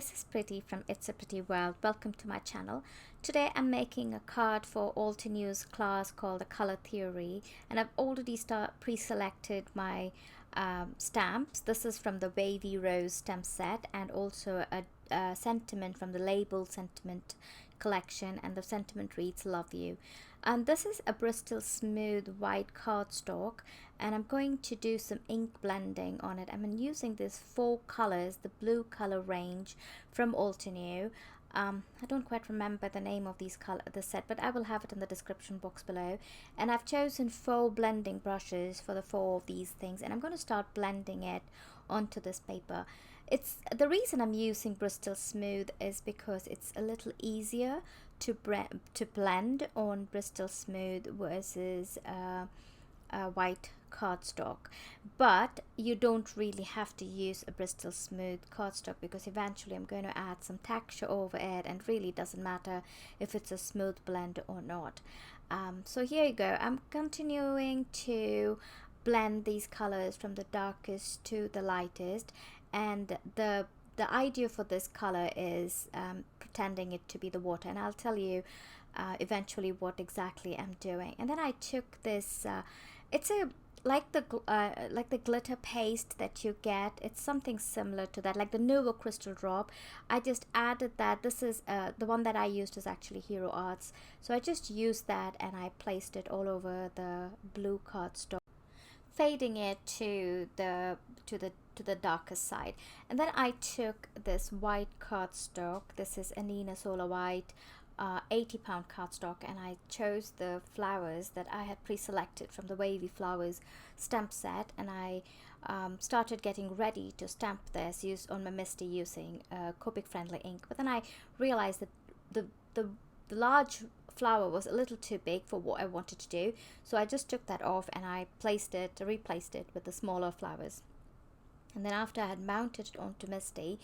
this is Pretty from It's a Pretty World. Welcome to my channel. Today I'm making a card for Altenew's class called the Color Theory, and I've already pre-selected my stamps. This is from the Wavy Rose stamp set, and also a sentiment from the Label Sentiment collection, and the sentiment reads "Love You." And this is a Bristol smooth white cardstock, and I'm going to do some ink blending on it. I'm using these 4 colors, the blue color range from Altenew. I don't quite remember the name of the set, but I will have it in the description box below. And I've chosen 4 blending brushes for the 4 of these things, and I'm going to start blending it onto this paper. It's the reason I'm using Bristol Smooth is because it's a little easier to blend on Bristol Smooth versus white cardstock, but you don't really have to use a Bristol Smooth cardstock because eventually I'm going to add some texture over it, and really doesn't matter if it's a smooth blend or not. So here you go. I'm continuing to blend these colors from the darkest to the lightest, and the idea for this color is pretending it to be the water, and I'll tell you eventually what exactly I'm doing. And then I took this it's a like the glitter paste that you get. It's something similar to that, like the Nuvo crystal drop. I just added that. This is the one that I used is actually Hero Arts, so I just used that and I placed it all over the blue cardstock, fading it to the darkest side. And then I took this white cardstock. This is a Neenah Solar White 80-pound cardstock, and I chose the flowers that I had pre-selected from the Wavy Flowers stamp set, and I started getting ready to stamp this on my MISTI using Copic friendly ink. But then I realized that the large flower was a little too big for what I wanted to do, so I just took that off and I replaced it with the smaller flowers. And then after I had mounted it onto MISTI,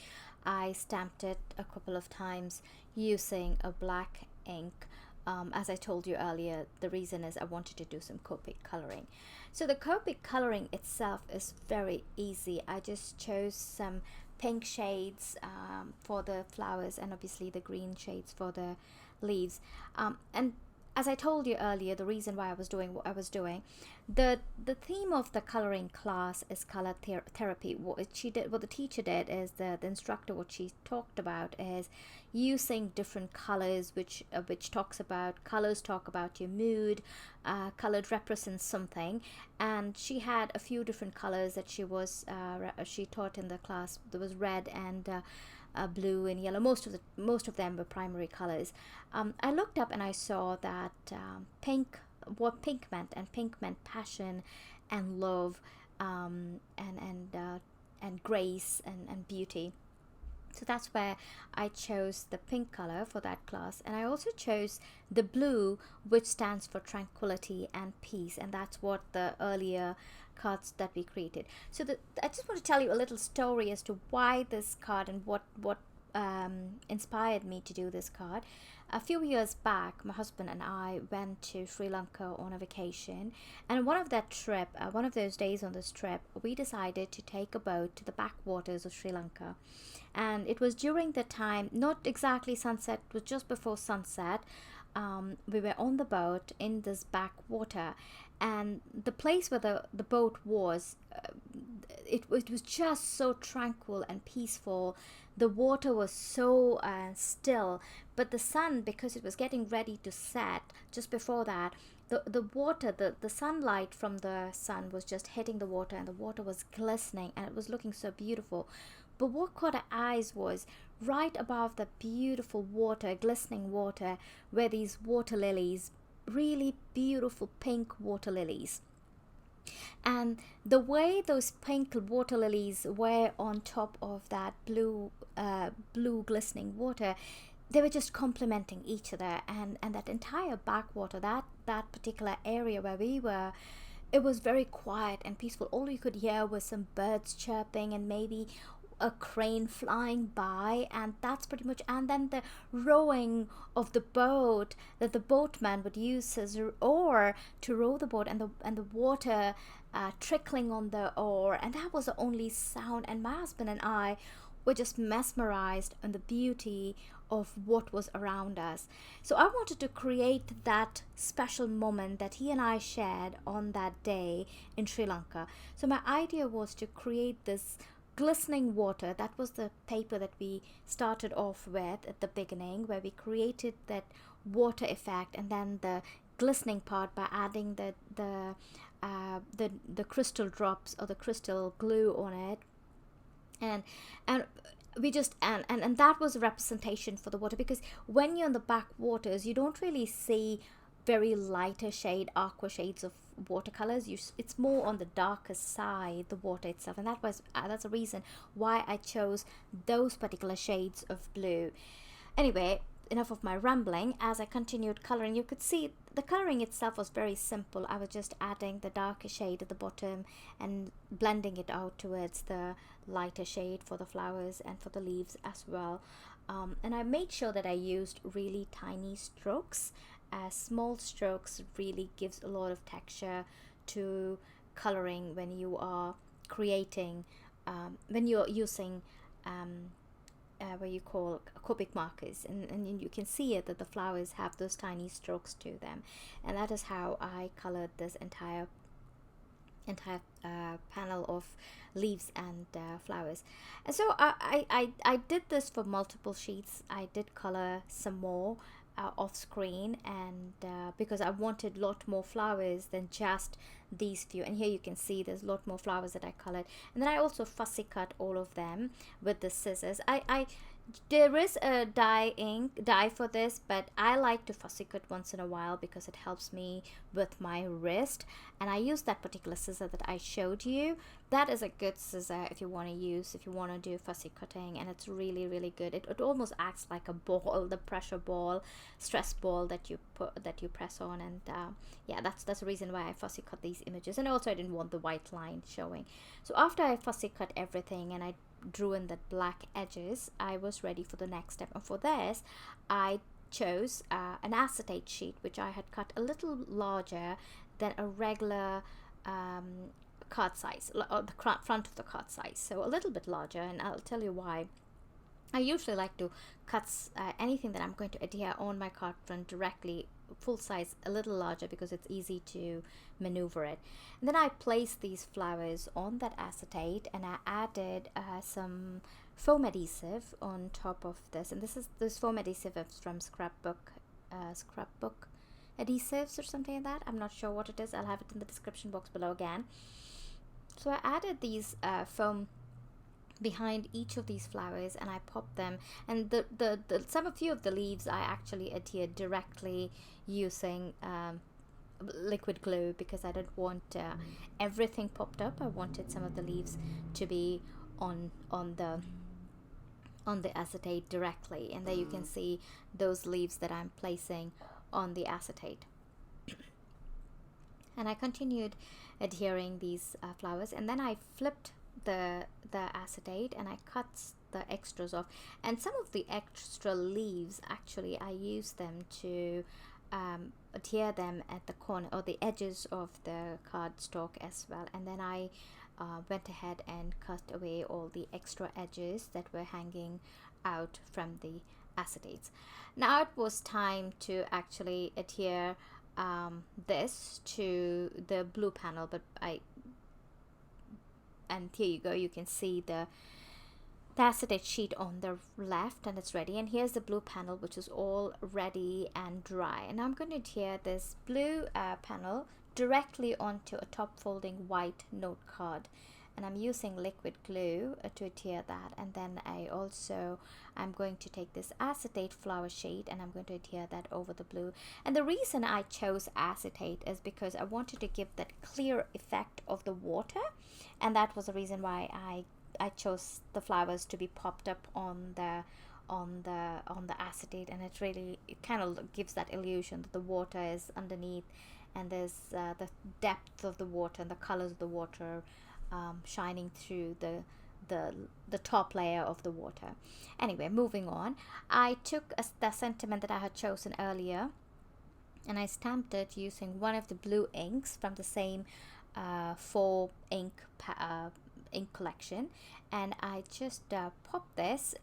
I stamped it a couple of times using a black ink. As I told you earlier, the reason is I wanted to do some Copic coloring. So the Copic coloring itself is very easy. I just chose some pink shades for the flowers, and obviously the green shades for the leaves. And as I told you earlier, the reason why I was doing what I was doing, the theme of the coloring class is color therapy. What the teacher did is the instructor, what she talked about is using different colors, which colors talk about your mood. Color represents something, and she had a few different colors that she taught in the class. There was red and blue and yellow. Most of them were primary colors. I looked up and I saw that what pink meant, and pink meant passion and love, and grace and beauty. So that's where I chose the pink color for that class, and I also chose the blue, which stands for tranquility and peace, and that's what the earlier cards that we created. So I just want to tell you a little story as to why this card and what inspired me to do this card. A few years back, my husband and I went to Sri Lanka on a vacation, and one of those days on this trip, we decided to take a boat to the backwaters of Sri Lanka. And it was during the time, not exactly sunset, it was just before sunset. We were on the boat in this backwater, and the place where the boat was, it was just so tranquil and peaceful. The water was so still, but the sun, because it was getting ready to set just before that, the water, the sunlight from the sun was just hitting the water, and the water was glistening, and it was looking so beautiful. But what caught our eyes was right above the beautiful water, glistening water, were these water lilies, really beautiful pink water lilies. And the way those pink water lilies were on top of that blue glistening water, they were just complementing each other. And that entire backwater, that particular area where we were, it was very quiet and peaceful. All you could hear was some birds chirping and maybe a crane flying by, and that's pretty much. And then the rowing of the boat, that the boatman would use his oar to row the boat, and the water trickling on the oar, and that was the only sound. And my husband and I were just mesmerized on the beauty of what was around us. So I wanted to create that special moment that he and I shared on that day in Sri Lanka. So my idea was to create this glistening water. That was the paper that we started off with at the beginning, where we created that water effect, and then the glistening part by adding the crystal drops or the crystal glue on it. And we just and that was a representation for the water, because when you're in the backwaters you don't really see very lighter shade, aqua shades of watercolors. It's more on the darker side, the water itself, and that's the reason why I chose those particular shades of blue. Anyway, enough of my rambling. As I continued coloring, you could see the coloring itself was very simple. I was just adding the darker shade at the bottom and blending it out towards the lighter shade for the flowers and for the leaves as well. And I made sure that I used really tiny strokes. Small strokes really gives a lot of texture to coloring when you are creating, when you're using what you call Copic markers, and you can see it that the flowers have those tiny strokes to them, and that is how I colored this entire panel of leaves and flowers. And so I did this for multiple sheets. I did color some more off screen, and because I wanted a lot more flowers than just these few, and here you can see there's a lot more flowers that I colored. And then I also fussy cut all of them with the scissors. There is a dye for this, but I like to fussy cut once in a while because it helps me with my wrist, and I use that particular scissor that I showed you. That is a good scissor if you want to do fussy cutting, and it's really, really good. It almost acts like a ball, the pressure ball, stress ball that you press on, and yeah, that's the reason why I fussy cut these images. And also I didn't want the white line showing. So after I fussy cut everything and I drew in the black edges, I was ready for the next step. And for this I chose an acetate sheet, which I had cut a little larger than a regular card size, or the front of the card size, so a little bit larger, and I'll tell you why. I usually like to cut anything that I'm going to adhere on my card front directly full size a little larger, because it's easy to maneuver it. And then I placed these flowers on that acetate, and I added some foam adhesive on top of this, and this foam adhesive is from scrapbook adhesives or something like that. I'm not sure what it is. I'll have it in the description box below again. So I added these foam behind each of these flowers, and I popped them, and a few of the leaves I actually adhered directly using liquid glue, because I didn't want everything popped up. I wanted some of the leaves to be on the acetate directly, and there you can see those leaves that I'm placing on the acetate. And I continued adhering these flowers, and then I flipped the acetate and I cut the extras off. And some of the extra leaves, actually I used them to adhere them at the corner or the edges of the cardstock as well. And then I went ahead and cut away all the extra edges that were hanging out from the acetates. Now it was time to actually adhere this to the blue panel, and here you go, you can see the acetate sheet on the left, and it's ready. And here's the blue panel, which is all ready and dry. And I'm going to adhere this blue panel directly onto a top folding white note card, and I'm using liquid glue to adhere that. And then I'm going to take this acetate flower sheet and I'm going to adhere that over the blue. And the reason I chose acetate is because I wanted to give that clear effect of the water, and that was the reason why I chose the flowers to be popped up on the acetate. And it kind of gives that illusion that the water is underneath, and there's the depth of the water and the colors of the water shining through the top layer of the water. Anyway, moving on, I took the sentiment that I had chosen earlier, and I stamped it using one of the blue inks from the same 4 ink ink collection, and I just popped this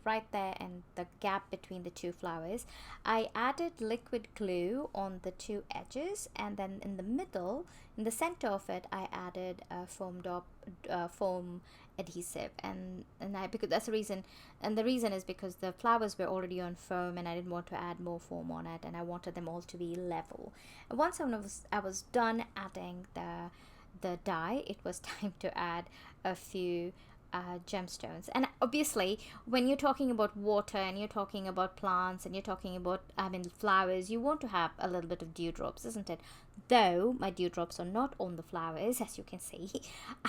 right there in the gap between the two flowers. I added liquid glue on the two edges, and then in the middle, in the center of it, I added foam adhesive, and because that's the reason, and the reason is because the flowers were already on foam and I didn't want to add more foam on it, and I wanted them all to be level. And once I was done adding the dye, it was time to add a few gemstones. And obviously when you're talking about water and you're talking about plants and you're talking about flowers, you want to have a little bit of dewdrops, isn't it? Though my dewdrops are not on the flowers, as you can see.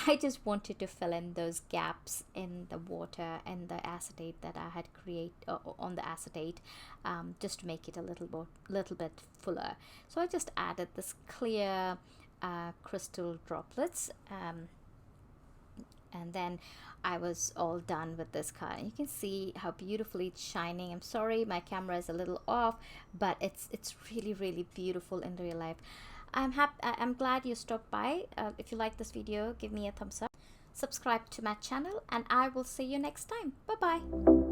I just wanted to fill in those gaps in the water and the acetate that I had created on the acetate, just to make it a little bit fuller. So I just added this clear crystal droplets, and then I was all done with this card. You can see how beautifully it's shining. I'm sorry my camera is a little off, but it's really beautiful in real life. I'm glad you stopped by. If you like this video, give me a thumbs up, subscribe to my channel, and I will see you next time. Bye bye.